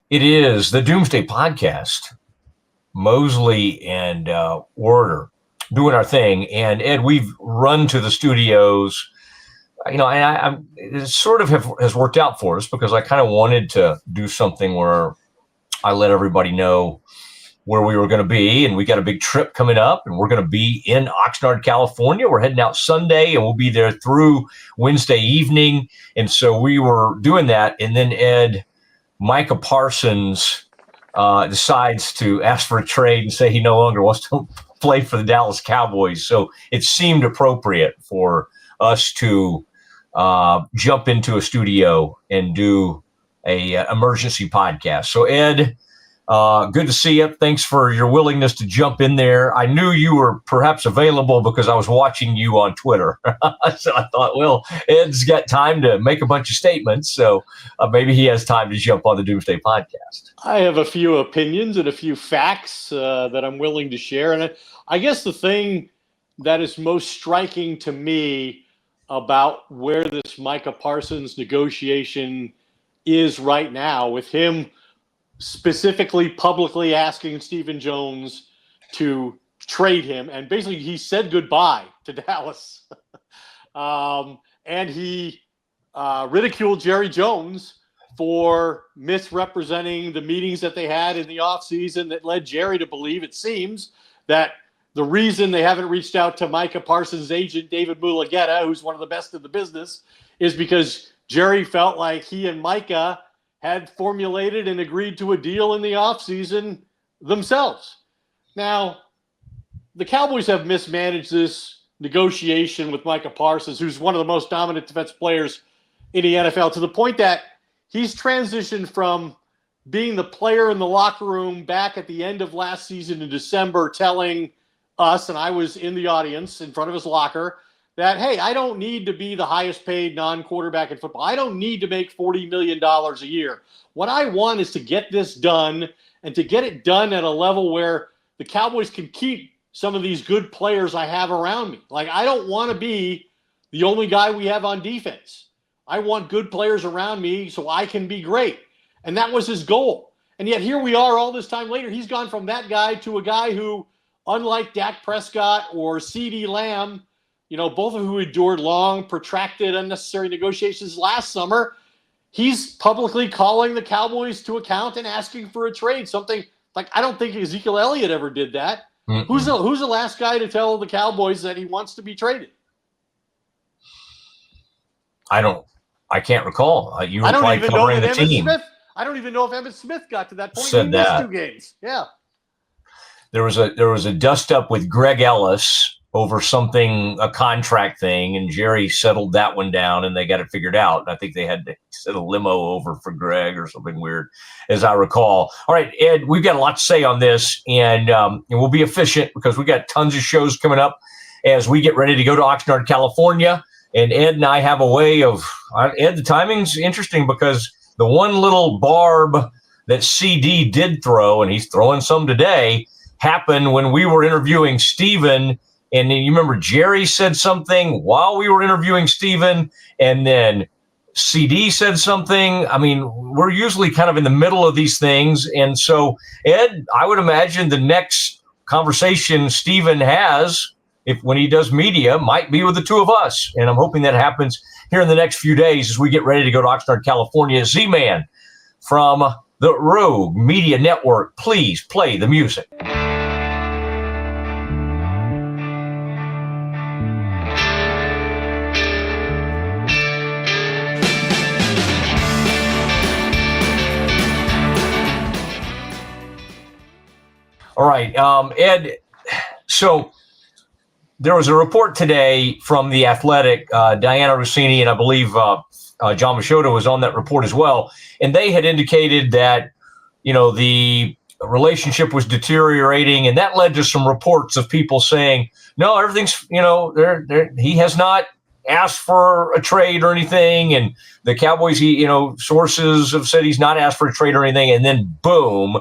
It is the Doomsday Podcast. Mosley and Warder doing our thing. And Ed, we've run to the studios. It sort of has worked out for us because I kind of wanted to do something where I let everybody know where we were going to be. And we got a big trip coming up, and we're going to be in Oxnard, California. We're heading out Sunday, and we'll be there through Wednesday evening. And so we were doing that. And then Ed, Micah Parsons decides to ask for a trade and say he no longer wants to play for the Dallas Cowboys. So it seemed appropriate for us to jump into a studio and do a emergency podcast. So Ed, good to see you. Thanks for your willingness to jump in there. I knew you were perhaps available because I was watching you on Twitter. So I thought, well, Ed's got time to make a bunch of statements, so maybe he has time to jump on the Doomsday Podcast. I have a few opinions and a few facts that I'm willing to share. And I guess the thing that is most striking to me about where this Micah Parsons negotiation is right now, with him specifically publicly asking Stephen Jones to trade him. And basically he said goodbye to Dallas. And he ridiculed Jerry Jones for misrepresenting the meetings that they had in the offseason that led Jerry to believe, it seems, that the reason they haven't reached out to Micah Parsons' agent, David Mulugheta, who's one of the best in the business, is because Jerry felt like he and Micah had formulated and agreed to a deal in the offseason themselves. Now, the Cowboys have mismanaged this negotiation with Micah Parsons, who's one of the most dominant defensive players in the NFL, to the point that he's transitioned from being the player in the locker room back at the end of last season in December, telling us, and I was in the audience in front of his locker, that, hey, I don't need to be the highest paid non-quarterback in football. I don't need to make $40 million a year. What I want is to get this done, and to get it done at a level where the Cowboys can keep some of these good players I have around me. Like, I don't want to be the only guy we have on defense. I want good players around me so I can be great. And that was his goal. And yet here we are all this time later. He's gone from that guy to a guy who, unlike Dak Prescott or CeeDee Lamb, both of who endured long, protracted, unnecessary negotiations last summer, he's publicly calling the Cowboys to account and asking for a trade. Something like, I don't think Ezekiel Elliott ever did that. Mm-hmm. Who's the last guy to tell the Cowboys that he wants to be traded? I can't recall. You were probably covering the team. I don't even know if Emmitt Smith got to that point. Said he that. missed 2 games. Yeah. There was a dust up with Greg Ellis over a contract thing, and Jerry settled that one down, and they got it figured out. And I think they had to send a limo over for Greg or something weird, as I recall. All right, Ed, we've got a lot to say on this, and we'll be efficient because we got tons of shows coming up as we get ready to go to Oxnard, California. And Ed and I have a way of Ed, the timing's interesting because the one little barb that CD did throw, and he's throwing some today, happened when we were interviewing Steven. And then you remember Jerry said something while we were interviewing Steven, and then CD said something. I mean, we're usually kind of in the middle of these things. And so, Ed, I would imagine the next conversation Steven has, when he does media, might be with the two of us. And I'm hoping that happens here in the next few days as we get ready to go to Oxnard, California. Z-Man from the Rogue Media Network, please play the music. All right, Ed, so there was a report today from The Athletic, Diana Rossini, and I believe John Machota was on that report as well. And they had indicated that, the relationship was deteriorating, and that led to some reports of people saying, no, everything's, he has not asked for a trade or anything. And the Cowboys, sources have said he's not asked for a trade or anything. And then boom,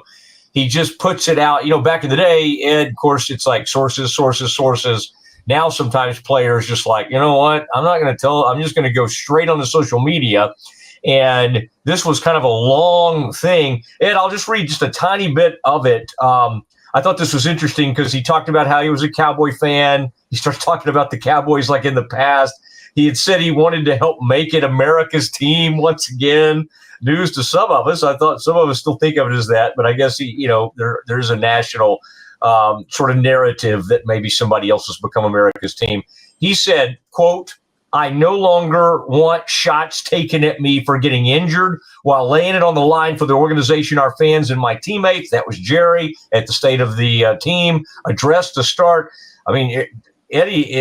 he just puts it out. Back in the day, Ed, of course, it's like sources. Now sometimes players just like, you know what, I'm not going to tell, I'm just going to go straight on the social media. And this was kind of a long thing. And I'll just read just a tiny bit of it. I thought this was interesting because he talked about how he was a Cowboy fan. He starts talking about the Cowboys like in the past. He had said he wanted to help make it America's team once again. News to some of us. I thought some of us still think of it as that, but I guess there's a national sort of narrative that maybe somebody else has become America's team. He said, quote, "I no longer want shots taken at me for getting injured while laying it on the line for the organization, our fans, and my teammates." That was Jerry at the State of the Team address to start. I mean, Eddie,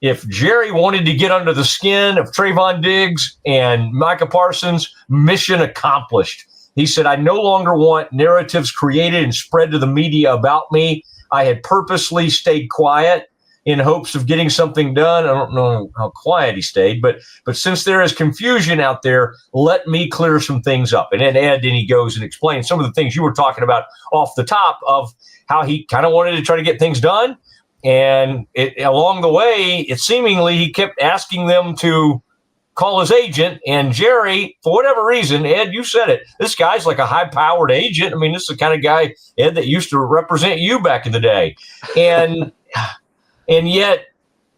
if Jerry wanted to get under the skin of Trayvon Diggs and Micah Parsons, mission accomplished. He said, "I no longer want narratives created and spread to the media about me. I had purposely stayed quiet in hopes of getting something done." I don't know how quiet he stayed, but since there is confusion out there, let me clear some things up. And then he goes and explains some of the things you were talking about off the top of how he kind of wanted to try to get things done. And along the way, it seemingly he kept asking them to call his agent. And Jerry, for whatever reason, Ed, you said it, this guy's like a high-powered agent. I mean, this is the kind of guy, Ed, that used to represent you back in the day. And yet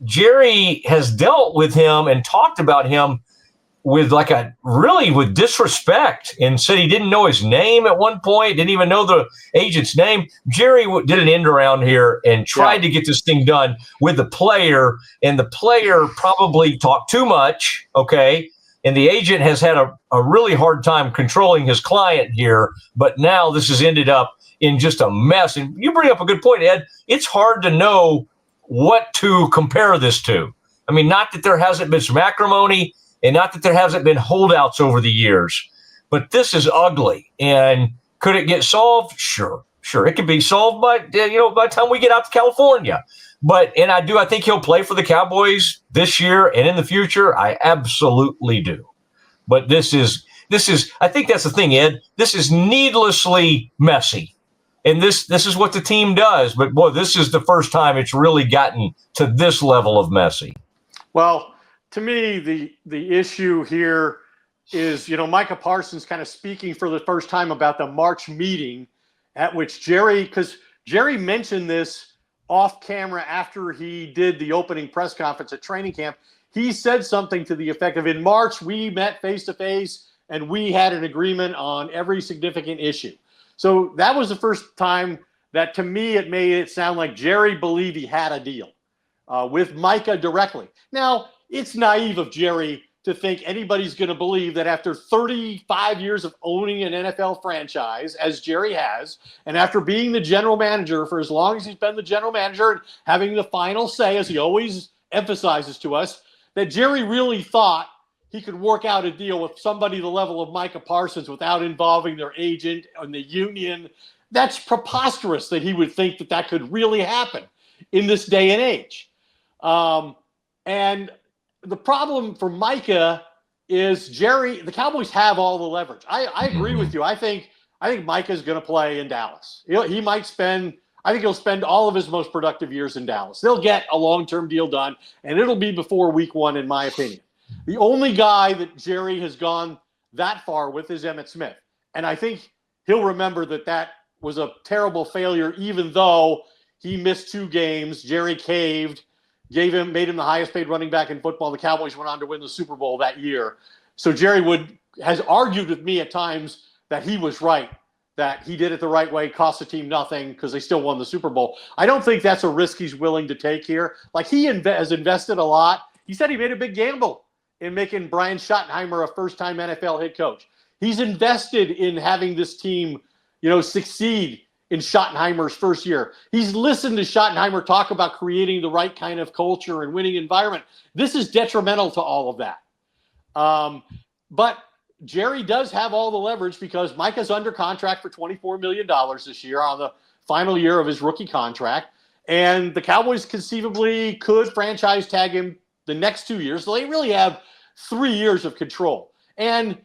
Jerry has dealt with him and talked about him with with disrespect, and said he didn't know his name at one point, didn't even know the agent's name. Jerry did an end around here and tried to get this thing done with the player, and the player probably talked too much, okay? And the agent has had a really hard time controlling his client here, but now this has ended up in just a mess. And you bring up a good point, Ed. It's hard to know what to compare this to. I mean, not that there hasn't been some acrimony, and not that there hasn't been holdouts over the years, but this is ugly. And could it get solved? Sure. It could be solved by the time we get out to California. I think he'll play for the Cowboys this year and in the future. I absolutely do. But this is, I think that's the thing, Ed. This is needlessly messy. And this is what the team does. But boy, this is the first time it's really gotten to this level of messy. Well, to me, the issue here is, Micah Parsons kind of speaking for the first time about the March meeting at which because Jerry mentioned this off camera after he did the opening press conference at training camp. He said something to the effect of, in March, we met face to face and we had an agreement on every significant issue. So that was the first time that, to me, it made it sound like Jerry believed he had a deal with Micah directly. Now, it's naive of Jerry to think anybody's going to believe that after 35 years of owning an NFL franchise, as Jerry has, and after being the general manager for as long as he's been the general manager and having the final say, as he always emphasizes to us, that Jerry really thought he could work out a deal with somebody the level of Micah Parsons without involving their agent and the union. That's preposterous that he would think that could really happen in this day and age. And the problem for Micah is the Cowboys have all the leverage. I agree with you. I think Micah's going to play in Dallas. He might spend all of his most productive years in Dallas. They'll get a long-term deal done, and it'll be before week 1, in my opinion. The only guy that Jerry has gone that far with is Emmitt Smith. And I think he'll remember that was a terrible failure, even though he missed 2 games. Jerry caved. Made him the highest paid running back in football. The Cowboys went on to win the Super Bowl that year. So Jerry has argued with me at times that he was right, that he did it the right way, cost the team nothing because they still won the Super Bowl. I don't think that's a risk he's willing to take here. Like, he has invested a lot. He said he made a big gamble in making Brian Schottenheimer a first-time NFL head coach. He's invested in having this team, succeed in Schottenheimer's first year. He's listened to Schottenheimer talk about creating the right kind of culture and winning environment. This is detrimental to all of that. But Jerry does have all the leverage because Micah's under contract for $24 million this year on the final year of his rookie contract. And the Cowboys conceivably could franchise tag him the next 2 years. So they really have 3 years of control. And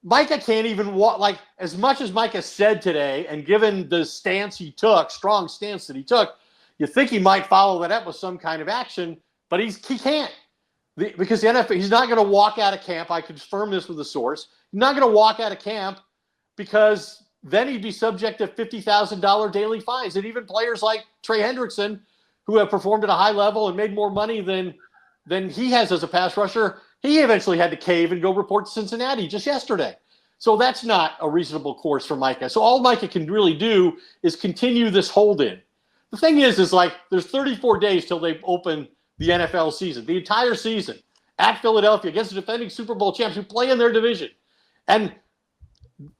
Micah can't even walk, as much as Micah said today, and given the stance he took, strong stance that he took, you think he might follow that up with some kind of action, but he can't. because the NFL, he's not going to walk out of camp. I confirm this with a source. He's not going to walk out of camp because then he'd be subject to $50,000 daily fines. And even players like Trey Hendrickson, who have performed at a high level and made more money than he has as a pass rusher, he eventually had to cave and go report to Cincinnati just yesterday. So that's not a reasonable course for Micah. So all Micah can really do is continue this hold-in. The thing is like there's 34 days till they open the NFL season, the entire season at Philadelphia against the defending Super Bowl champs who play in their division. And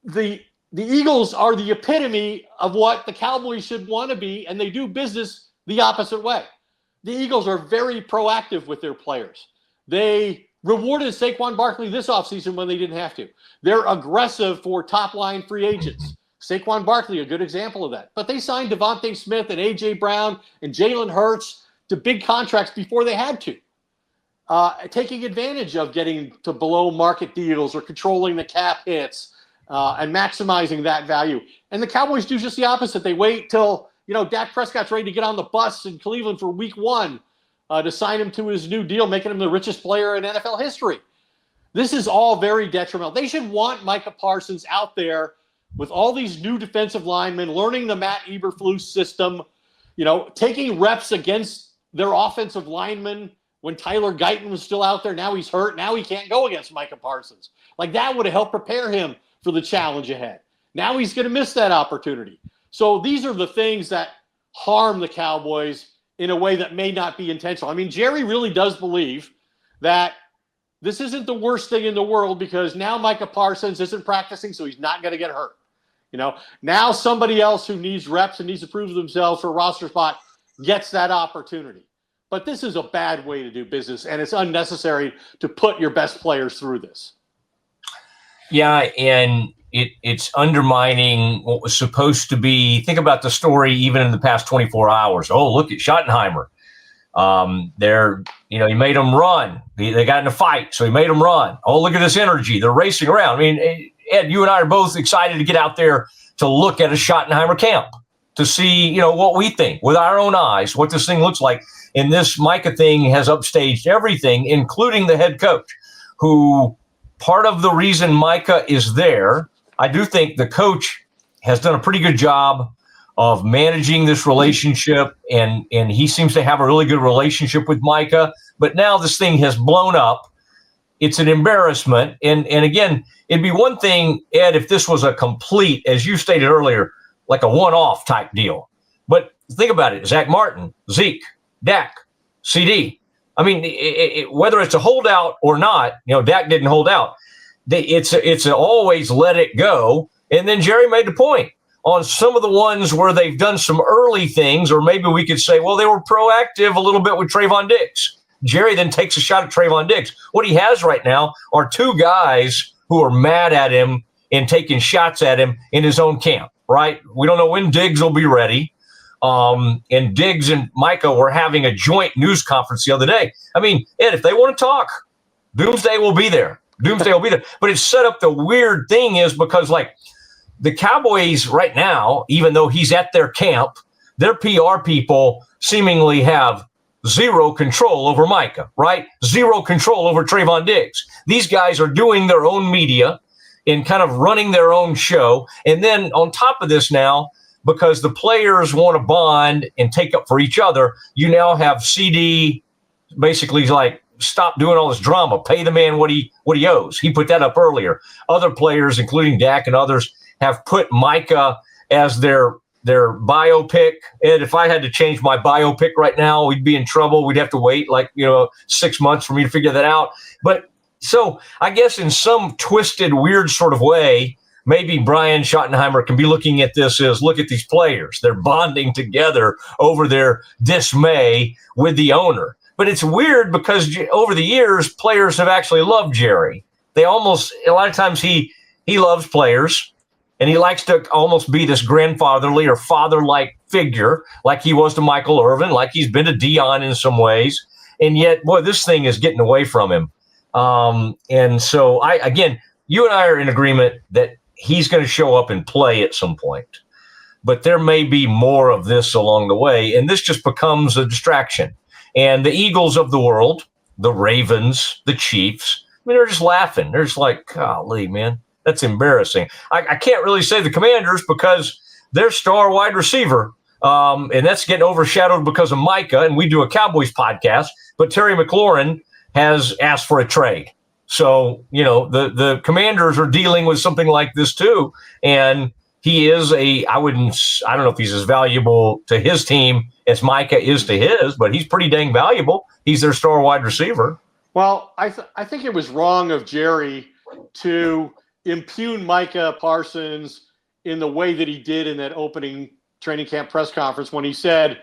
the Eagles are the epitome of what the Cowboys should want to be, and they do business the opposite way. The Eagles are very proactive with their players. They rewarded Saquon Barkley this offseason when they didn't have to. They're aggressive for top-line free agents. Saquon Barkley, a good example of that. But they signed Devontae Smith and A.J. Brown and Jalen Hurts to big contracts before they had to, taking advantage of getting to below-market deals or controlling the cap hits and maximizing that value. And the Cowboys do just the opposite. They wait till, Dak Prescott's ready to get on the bus in Cleveland for week 1 to sign him to his new deal, making him the richest player in NFL history. This is all very detrimental. They should want Micah Parsons out there with all these new defensive linemen, learning the Matt Eberflus system, taking reps against their offensive linemen when Tyler Guyton was still out there. Now he's hurt. Now he can't go against Micah Parsons. Like that would have helped prepare him for the challenge ahead. Now he's going to miss that opportunity. So these are the things that harm the Cowboys in a way that may not be intentional. I mean, Jerry really does believe that this isn't the worst thing in the world because now Micah Parsons isn't practicing, so he's not going to get hurt. Now somebody else who needs reps and needs to prove themselves for a roster spot gets that opportunity. But this is a bad way to do business, and it's unnecessary to put your best players through this. Yeah, and it's undermining what was supposed to be. Think about the story even in the past 24 hours. Oh, look at Schottenheimer. He made them run. They got in a fight, so he made them run. Oh, look at this energy. They're racing around. I mean, Ed, you and I are both excited to get out there to look at a Schottenheimer camp, to see, what we think with our own eyes, what this thing looks like. And this Micah thing has upstaged everything, including the head coach, who part of the reason Micah is there, I do think the coach has done a pretty good job of managing this relationship, and he seems to have a really good relationship with Micah. But now this thing has blown up. It's an embarrassment. And again, it'd be one thing, Ed, if this was a complete, as you stated earlier, like a one-off type deal. But think about it. Zach Martin, Zeke, Dak, CD. I mean, whether it's a holdout or not, Dak didn't hold out. It's always let it go. And then Jerry made the point on some of the ones where they've done some early things, or maybe we could say, well, they were proactive a little bit with Trayvon Diggs. Jerry then takes a shot at Trayvon Diggs. What he has right now are two guys who are mad at him and taking shots at him in his own camp, right? We don't know when Diggs will be ready. And Diggs and Micah were having a joint news conference the other day. I mean, Ed, if they want to talk, Doomsday will be there. But it's set up. The weird thing is because, like, the Cowboys right now, even though he's at their camp, their PR people seemingly have zero control over Micah, right? Zero control over Trayvon Diggs. These guys are doing their own media and kind of running their own show. And then on top of this now, because the players want to bond and take up for each other, you now have CD basically like, stop doing all this drama, pay the man what he owes. He put that up earlier. Other players, including Dak and others, have put Micah as their biopic. And if I had to change my biopic right now, we'd be in trouble. We'd have to wait 6 months for me to figure that out. But so I guess in some twisted, weird sort of way, maybe Brian Schottenheimer can be looking at this as, look at these players. They're bonding together over their dismay with the owner. But it's weird because over the years, players have actually loved Jerry. A lot of times he loves players, and he likes to almost be this grandfatherly or father-like figure, like he was to Michael Irvin, like he's been to Dion in some ways. And yet, boy, this thing is getting away from him. And so, you and I are in agreement that he's going to show up and play at some point. But there may be more of this along the way, and this just becomes a distraction. And the Eagles of the world, the Ravens, the Chiefs. I mean, they're just laughing. They're just like, golly, man, that's embarrassing. I can't really say the Commanders because their star wide receiver, and that's getting overshadowed because of Micah, and we do a Cowboys podcast, but Terry McLaurin has asked for a trade. So, the Commanders are dealing with something like this too. And he is I don't know if he's as valuable to his team as Micah is to his, but he's pretty dang valuable. He's their star wide receiver. Well, I think it was wrong of Jerry to impugn Micah Parsons in the way that he did in that opening training camp press conference when he said,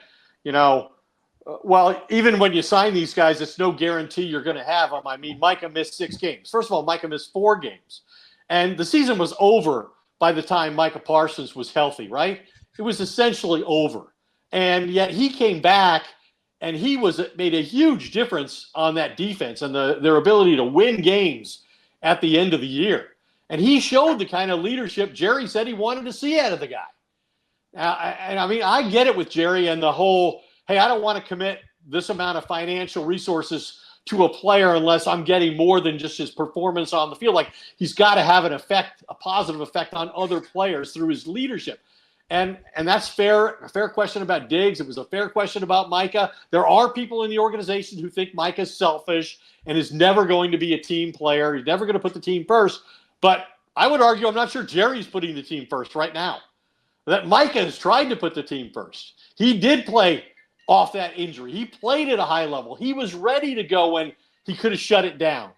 well, even when you sign these guys, it's no guarantee you're going to have them. I mean, Micah missed 6 games. First of all, Micah missed 4 games. And the season was over by the time Micah Parsons was healthy, right? It was essentially over. And yet he came back and he made a huge difference on that defense and their ability to win games at the end of the year. And he showed the kind of leadership Jerry said he wanted to see out of the guy. And I mean, I get it with Jerry and the whole, hey, I don't want to commit this amount of financial resources to a player unless I'm getting more than just his performance on the field. Like, he's got to have a positive effect on other players through his leadership. And that's fair. A fair question about Diggs. It was a fair question about Micah. There are people in the organization who think Micah's selfish and is never going to be a team player. He's never going to put the team first. But I would argue I'm not sure Jerry's putting the team first right now. That Micah has tried to put the team first. He did play off that injury. He played at a high level. He was ready to go when he could have shut it down.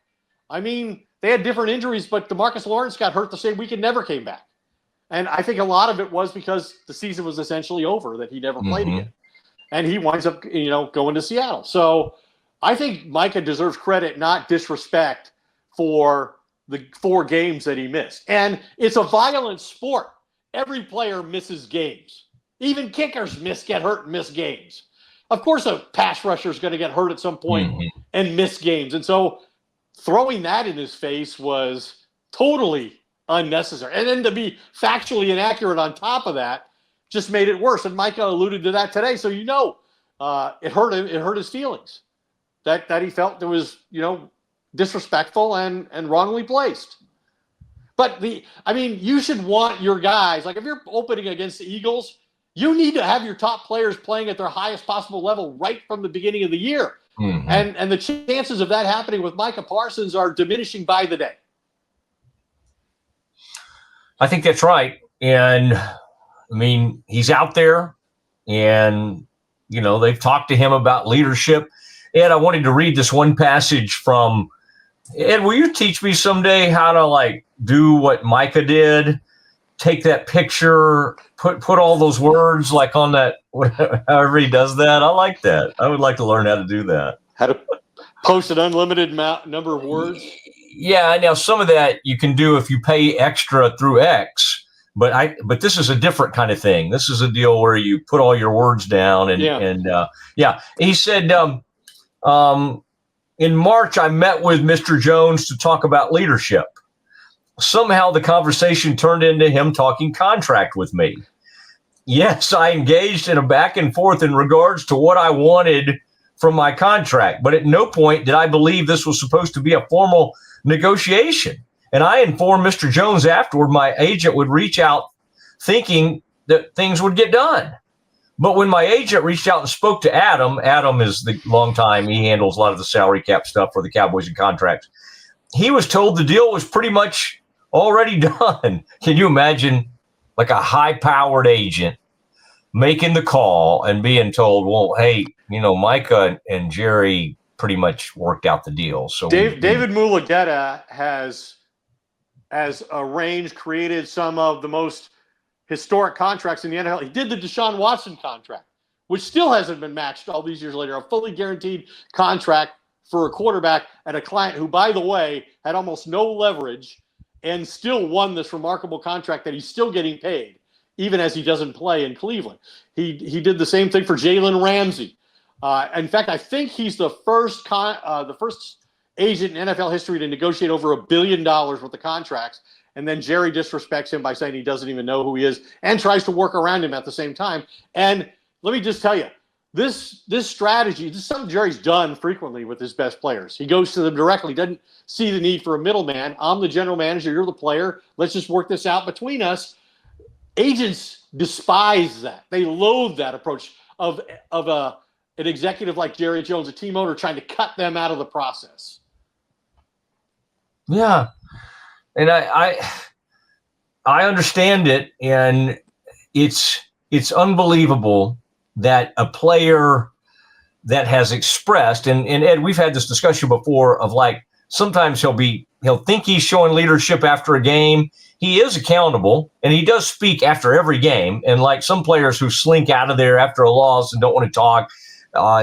I mean, they had different injuries, but DeMarcus Lawrence got hurt the same week and never came back. And I think a lot of it was because the season was essentially over, that he never played again. And he winds up, going to Seattle. So I think Micah deserves credit, not disrespect, for the 4 games that he missed. And it's a violent sport. Every player misses games. Even kickers get hurt and miss games. Of course, a pass rusher is going to get hurt at some point and miss games. And so throwing that in his face was totally unnecessary. And then to be factually inaccurate on top of that just made it worse. And Micah alluded to that today. So, it hurt him. It hurt his feelings that he felt that was, disrespectful and wrongly placed. But you should want your guys, like if you're opening against the Eagles, you need to have your top players playing at their highest possible level right from the beginning of the year. And the chances of that happening with Micah Parsons are diminishing by the day. I think that's right. And I mean, he's out there and, they've talked to him about leadership. And I wanted to read this one passage from, Ed, will you teach me someday how to do what Micah did? Take that picture, put all those words on that, however he does that. I like that. I would like to learn how to do that. How to post an unlimited number of words? Yeah, now some of that you can do if you pay extra through X, but this is a different kind of thing. This is a deal where you put all your words down and he said, in March, I met with Mr. Jones to talk about leadership. Somehow the conversation turned into him talking contract with me. Yes, I engaged in a back and forth in regards to what I wanted from my contract, but at no point did I believe this was supposed to be a formal negotiation. And I informed Mr. Jones afterward my agent would reach out thinking that things would get done. But when my agent reached out and spoke to Adam is the long time, he handles a lot of the salary cap stuff for the Cowboys and contracts. He was told the deal was pretty much already done. Can you imagine a high-powered agent making the call and being told, well, hey, Micah and Jerry pretty much worked out the deal. So David Mulugeta has created some of the most historic contracts in the NFL. He did the Deshaun Watson contract, which still hasn't been matched all these years later, a fully guaranteed contract for a quarterback at a client who, by the way, had almost no leverage and still won this remarkable contract that he's still getting paid, even as he doesn't play in Cleveland. He did the same thing for Jalen Ramsey. In fact, I think he's the first agent in NFL history to negotiate over $1 billion worth of contracts. And then Jerry disrespects him by saying he doesn't even know who he is and tries to work around him at the same time. And let me just tell you, this strategy, this is something Jerry's done frequently with his best players. He goes to them directly, doesn't see the need for a middleman. I'm the general manager, you're the player. Let's just work this out between us. Agents despise that. They loathe that approach of an executive like Jerry Jones, a team owner, trying to cut them out of the process. Yeah, and I understand it, and it's unbelievable that a player that has expressed, and Ed, we've had this discussion before of like, sometimes he'll think he's showing leadership after a game. He is accountable, and he does speak after every game. And like some players who slink out of there after a loss and don't want to talk,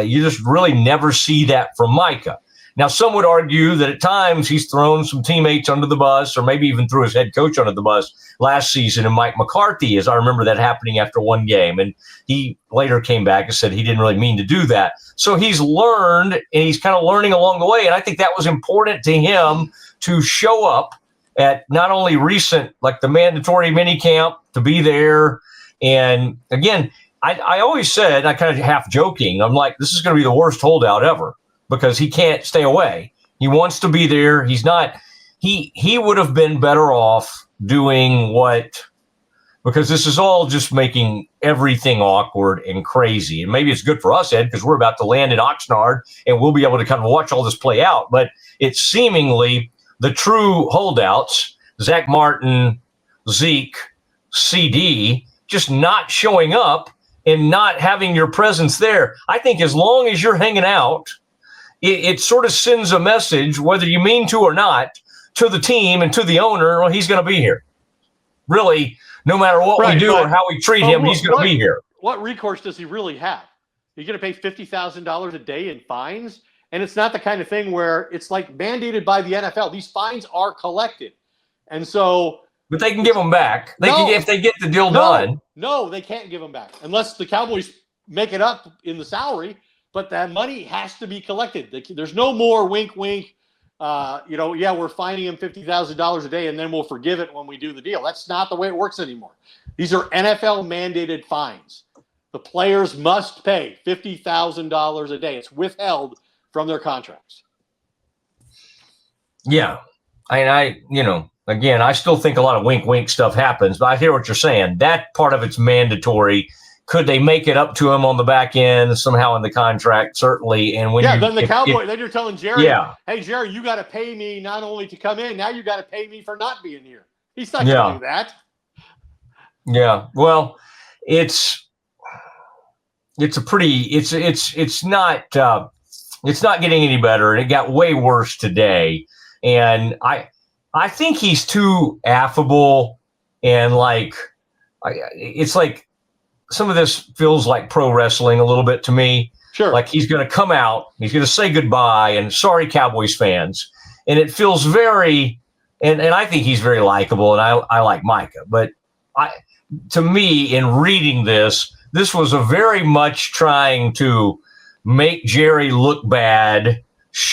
you just really never see that from Micah. Now, some would argue that at times he's thrown some teammates under the bus, or maybe even threw his head coach under the bus last season, and Mike McCarthy, as I remember that happening after one game. And he later came back and said he didn't really mean to do that. So he's learned, and he's kind of learning along the way. And I think that was important to him to show up at not only recent, like the mandatory mini camp, to be there. And again, I always said, I kind of half joking, I'm like, this is going to be the worst holdout ever, because he can't stay away. He wants to be there. He's not, he would have been better off doing because this is all just making everything awkward and crazy. And maybe it's good for us, Ed, because we're about to land in Oxnard and we'll be able to kind of watch all this play out. But it's seemingly the true holdouts, Zach Martin, Zeke, CD, just not showing up and not having your presence there. I think as long as you're hanging out, it sort of sends a message, whether you mean to or not, to the team and to the owner. Well, he's going to be here. Really, no matter what we do or how we treat him, he's going to be here. What recourse does he really have? You're going to pay $50,000 a day in fines? And it's not the kind of thing where it's like mandated by the NFL. These fines are collected. And so... But they can give them back. If they get the deal done. No, they can't give them back unless the Cowboys make it up in the salary. But that money has to be collected. There's no more wink, wink. We're fining him $50,000 a day, and then we'll forgive it when we do the deal. That's not the way it works anymore. These are NFL mandated fines. The players must pay $50,000 a day. It's withheld from their contracts. Yeah, again, I still think a lot of wink, wink stuff happens, but I hear what you're saying. That part of it's mandatory. Could they make it up to him on the back end somehow in the contract? Certainly. And then the Cowboy, then you're telling Jerry, hey, Jerry, you got to pay me not only to come in, now you got to pay me for not being here. He's not going to do that. Yeah. Well, it's not getting any better, and it got way worse today. And I think he's too affable, and it's like, some of this feels like pro wrestling a little bit to me. Sure. Like he's going to come out, he's going to say goodbye, and sorry, Cowboys fans. And it feels very, and I think he's very likable, and I like Micah. But to me, in reading this was a very much trying to make Jerry look bad.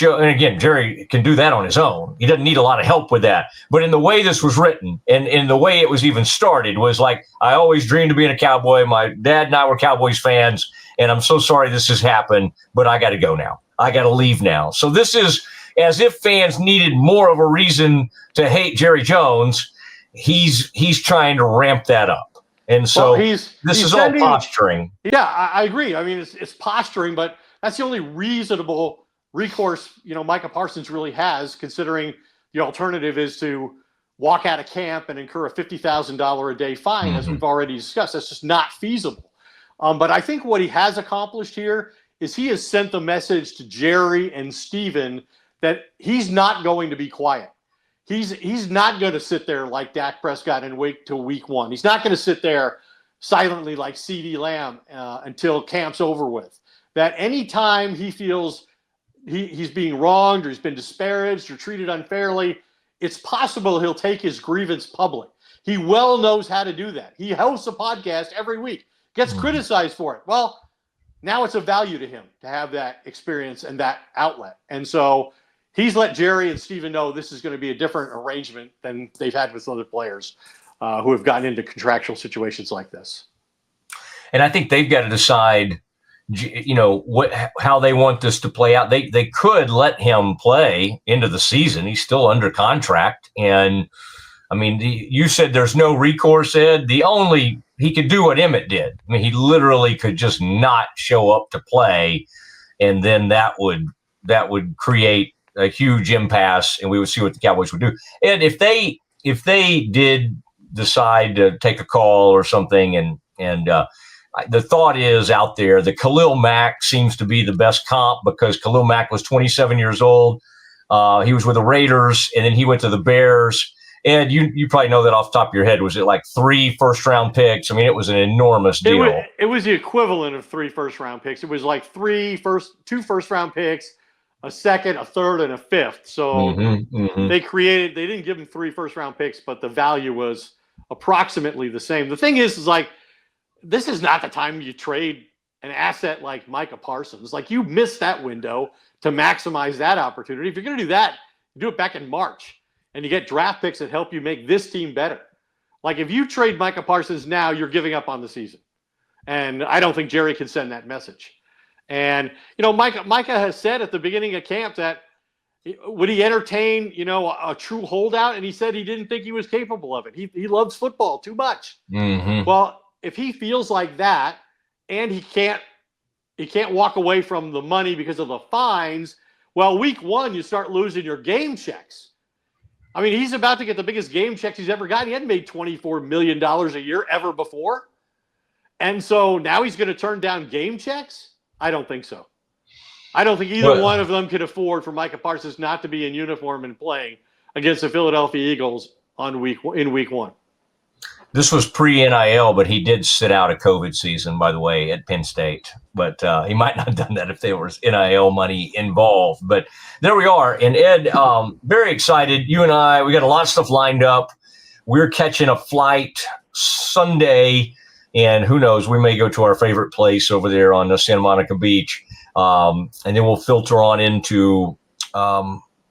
And again, Jerry can do that on his own. He doesn't need a lot of help with that. But in the way this was written and in the way it was even started was like, I always dreamed of being a Cowboy. My dad and I were Cowboys fans, and I'm so sorry this has happened, but I got to go now. I got to leave now. So this is as if fans needed more of a reason to hate Jerry Jones. He's trying to ramp that up. And so this is all posturing. Yeah, I agree. I mean, it's posturing, but that's the only reasonable recourse, Micah Parsons really has, considering the alternative is to walk out of camp and incur a $50,000 a day fine, as we've already discussed. That's just not feasible. But I think what he has accomplished here is he has sent the message to Jerry and Steven that he's not going to be quiet. He's not going to sit there like Dak Prescott and wait till week one. He's not going to sit there silently like CeeDee Lamb until camp's over with. That anytime he feels he's being wronged or he's been disparaged or treated unfairly, it's possible he'll take his grievance public. He well knows how to do that. He hosts a podcast every week, gets criticized for it. Well, now it's a value to him to have that experience and that outlet. And so he's let Jerry and Steven know this is going to be a different arrangement than they've had with other players who have gotten into contractual situations like this. And I think they've got to decide, how they want this to play out. They could let him play into the season. He's still under contract, and I mean, you said there's no recourse, Ed. He could do what Emmett did. I mean, he literally could just not show up to play, and then that would create a huge impasse, and we would see what the Cowboys would do. And if they did decide to take a call or something, and the thought is out there that Khalil Mack seems to be the best comp because Khalil Mack was 27 years old. He was with the Raiders, and then he went to the Bears. And you probably know that off the top of your head. Was it like 3 first-round picks? I mean, it was an enormous deal. It was the equivalent of 3 first-round picks. It was like 2 first-round picks, a second, a third, and a fifth. So they didn't give him 3 first-round picks, but the value was approximately the same. The thing is like, this is not the time you trade an asset like Micah Parsons. Like, you missed that window to maximize that opportunity. If you're going to do that, do it back in March. And you get draft picks that help you make this team better. Like, if you trade Micah Parsons now, you're giving up on the season. And I don't think Jerry can send that message. And, Micah has said at the beginning of camp that would he entertain, a true holdout? And he said he didn't think he was capable of it. He loves football too much. Mm-hmm. Well, if he feels like that and he can't walk away from the money because of the fines, well, week 1, you start losing your game checks. I mean, he's about to get the biggest game checks he's ever gotten. He hadn't made $24 million a year ever before. And so now he's going to turn down game checks? I don't think so. I don't think either one of them could afford for Micah Parsons not to be in uniform and playing against the Philadelphia Eagles in week 1. This was pre-NIL, but he did sit out a COVID season, by the way, at Penn State. But he might not have done that if there was NIL money involved. But there we are. And Ed, very excited. You and I, we got a lot of stuff lined up. We're catching a flight Sunday, and who knows, we may go to our favorite place over there on Santa Monica Beach. And then we'll filter on into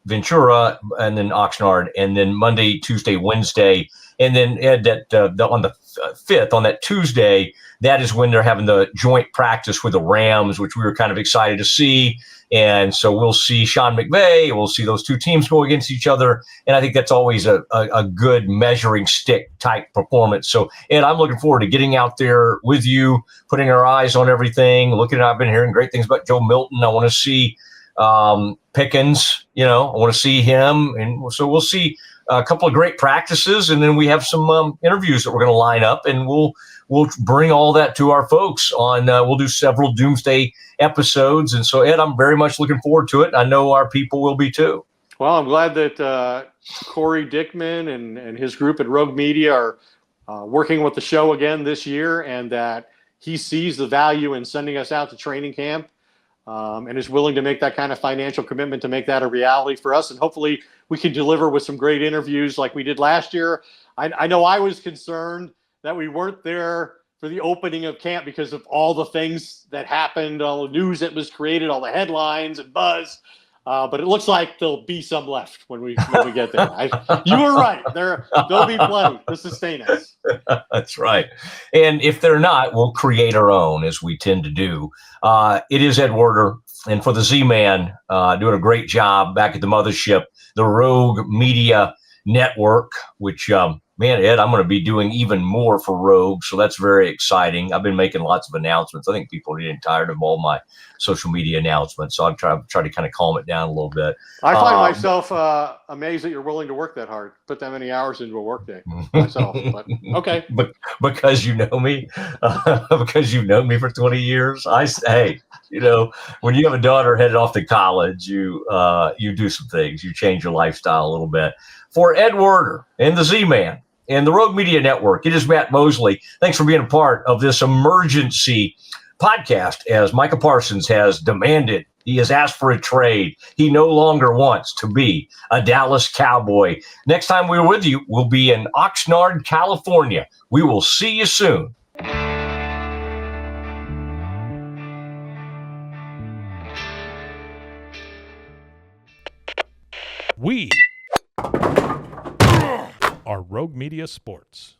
Ventura and then Oxnard, and then Monday, Tuesday, Wednesday. And then Ed, on the 5th, on that Tuesday, that is when they're having the joint practice with the Rams, which we were kind of excited to see. And so we'll see Sean McVay. We'll see those two teams go against each other. And I think that's always a good measuring stick type performance. So, Ed, I'm looking forward to getting out there with you, putting our eyes on everything, I've been hearing great things about Joe Milton. I want to see Pickens, I want to see him. And so we'll see a couple of great practices, and then we have some interviews that we're going to line up, and we'll bring all that to our folks on. We'll do several Doomsday episodes, and so Ed, I'm very much looking forward to it. I know our people will be too. Well, I'm glad that Corey Dickman and his group at Rogue Media are working with the show again this year, and that he sees the value in sending us out to training camp. And is willing to make that kind of financial commitment to make that a reality for us. And hopefully we can deliver with some great interviews like we did last year. I know I was concerned that we weren't there for the opening of camp because of all the things that happened, all the news that was created, all the headlines and buzz. But it looks like there'll be some left when we get there. You were right. There'll be plenty to sustain us. That's right. And if they're not, we'll create our own, as we tend to do. It is Ed Werder, and for the Z-Man, doing a great job back at the mothership, the Rogue Media Network, which, man, Ed, I'm going to be doing even more for Rogue, so that's very exciting. I've been making lots of announcements. I think people are getting tired of all my social media announcements, so I'll try to kind of calm it down a little bit. I find myself amazed that you're willing to work that hard, put that many hours into a workday myself. But okay, because you know me, because you've known me for 20 years. I say, when you have a daughter headed off to college, you do some things, you change your lifestyle a little bit. For Ed Werder and the Z-Man and the Rogue Media Network, it is Matt Mosley. Thanks for being a part of this emergency podcast as Micah Parsons has demanded. He has asked for a trade. He no longer wants to be a Dallas Cowboy. Next time we're with you, we'll be in Oxnard, California. We will see you soon. We are Rogue Media Sports.